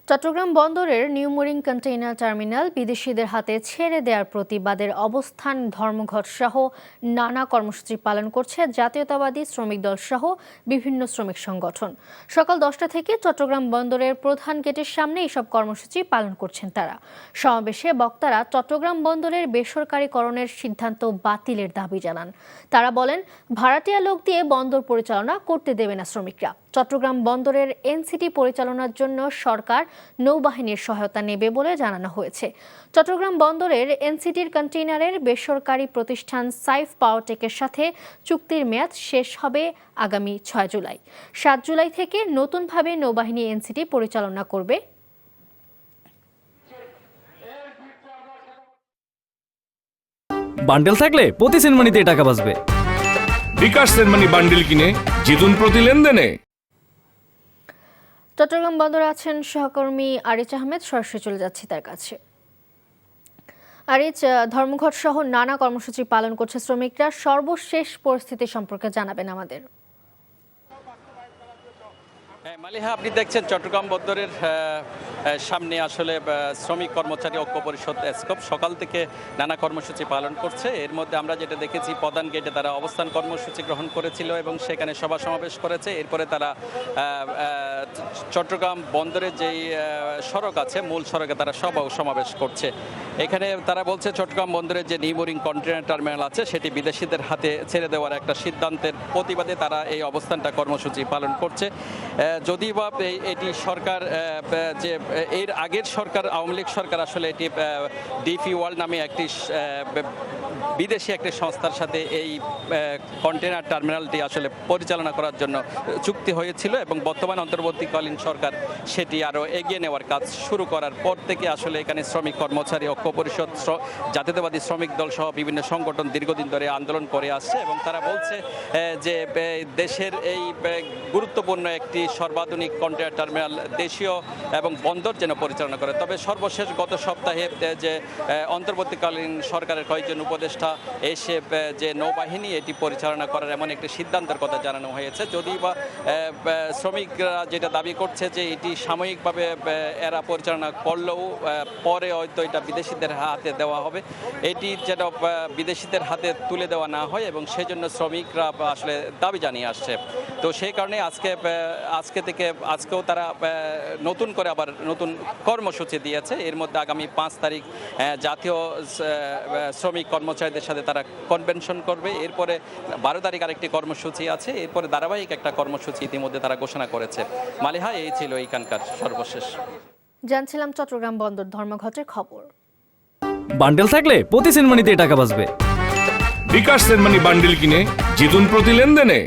চট্টগ্রাম বন্দরের new mooring container terminal বিদেশিদের হাতে ছেড়ে দেওয়ার প্রতিবাদের অবস্থান ধর্মঘট সহ নানা কর্মসূচি পালন করছে জাতীয়তাবাদী শ্রমিক দল সহ বিভিন্ন শ্রমিক সংগঠন। সকাল 10টা থেকে চট্টগ্রাম বন্দরের প্রধান গেটের সামনে এসব কর্মসূচি পালন করছেন তারা। সমাবেশে বক্তারা চট্টগ্রাম বন্দরের বেসরকারীকরণের সিদ্ধান্ত বাতিলের দাবি জানান। তারা বলেন, ভাড়াটিয়া লোক দিয়ে বন্দর পরিচালনা করতে দেবে না শ্রমিকরা। চট্টগ্রাম বন্দরের এনসিটি পরিচালনার জন্য সরকার নৌবাহিনীর সহায়তা নেবে বলে জানানো হয়েছে। চট্টগ্রাম বন্দরের এনসিটির কন্টেইনারের বেসরকারি প্রতিষ্ঠান সাইফ পাওয়ারটেকের সাথে চুক্তির মেয়াদ শেষ হবে আগামী 6 জুলাই। 7 জুলাই থেকে নতুনভাবে নৌবাহিনী এনসিটি পরিচালনা করবে। বান্ডেল থাকলে প্রতি সেনমানিতে টাকা বাঁচবে। বিকাশ সেনমানি বান্ডেল কিনে জিতুন প্রতি লেনদেনে। চট্টগ্রাম বন্দরে আছেন সহকর্মী আরিচ আহমেদ, সরাসরি চলে যাচ্ছি তার কাছে। আরিচ, ধর্মঘট সহ নানা কর্মসূচি পালন করছে শ্রমিকরা, সর্বশেষ পরিস্থিতি সম্পর্কে জানাবেন আমাদের। মালিহা, আপনি দেখছেন চট্টগ্রাম বন্দরের সামনে আসলে শ্রমিক কর্মচারী ঐক্য পরিষদ এসকোপ সকাল থেকে নানা কর্মসূচি পালন করছে। এর মধ্যে আমরা যেটা দেখেছি, প্রধান গেটে তারা অবস্থান কর্মসূচি গ্রহণ করেছিল এবং সেখানে সভা সমাবেশ করেছে। এরপরে তারা চট্টগ্রাম বন্দরের যেই সড়ক আছে, মূল সড়কে তারা সভা সমাবেশ করছে। এখানে তারা বলছে, চট্টগ্রাম বন্দরের যে নিউ মুরিং কন্টেইনার টার্মিনাল আছে সেটি বিদেশিদের হাতে ছেড়ে দেওয়ার একটা সিদ্ধান্তের প্রতিবাদে তারা এই অবস্থানটা কর্মসূচি পালন করছে। যদি বা এটি সরকার যে এর আগের সরকার, আওয়ামী লীগ সরকার আসলে এটি ডিপি ওয়ার্ল্ড নামে একটি বিদেশি একটি সংস্থার সাথে এই কন্টেইনার টার্মিনালটি আসলে পরিচালনা করার জন্য চুক্তি হয়েছিল এবং বর্তমান অন্তর্বর্তীকালীন সরকার সেটি আরও এগিয়ে নেওয়ার কাজ শুরু করার পর থেকে আসলে এখানে শ্রমিক কর্মচারী ঐক্য পরিষদ, জাতীয়তাবাদী শ্রমিক দল সহ বিভিন্ন সংগঠন দীর্ঘদিন ধরে আন্দোলন করে আসছে এবং তারা বলছে যে দেশের এই গুরুত্বপূর্ণ একটি সর্বাধুনিক কন্টেইনার টার্মিনাল দেশীয় এবং বন্দর যেন পরিচালনা করে। তবে সর্বশেষ গত সপ্তাহে যে অন্তর্বর্তীকালীন সরকারের কয়েকজন উপদেষ্টা এসে যে নৌবাহিনী এটি পরিচালনা করার এমন একটি সিদ্ধান্তের কথা জানানো হয়েছে। যদিও বা শ্রমিকরা যেটা দাবি করছে যে এটি সাময়িকভাবে এরা পরিচালনা করলেও পরে হয়তো এটা বিদেশিদের হাতে দেওয়া হবে, এটি যেন বিদেশিদের হাতে তুলে দেওয়া না হয় এবং সেই জন্য শ্রমিকরা আসলে দাবি জানিয়ে আসছে। তো সেই কারণে আজকেও তারা নতুন করে আবার নতুন কর্মসূচি দিয়েছে। এর মধ্যে আগামী 5 তারিখ জাতীয় শ্রমিক কর্মচারীদের সাথে তারা কনভেনশন করবে। এরপরে 12 তারিখ আরেকটি কর্মসূচি আছে। এরপরে ধারাবাহিক একটা কর্মসূচি ইতিমধ্যে তারা ঘোষণা করেছে। মালিহা, এই ছিল এইখানকার সর্বশেষ। জানছিলাম চট্টগ্রাম বন্দর ধর্মঘটের খবর। বান্ডেল থাকলে প্রতি সেনমানিতে টাকা বাঁচবে। বিকাশ সেনমানি বান্ডেল কিনে জিতুন প্রতি লেনদেনে।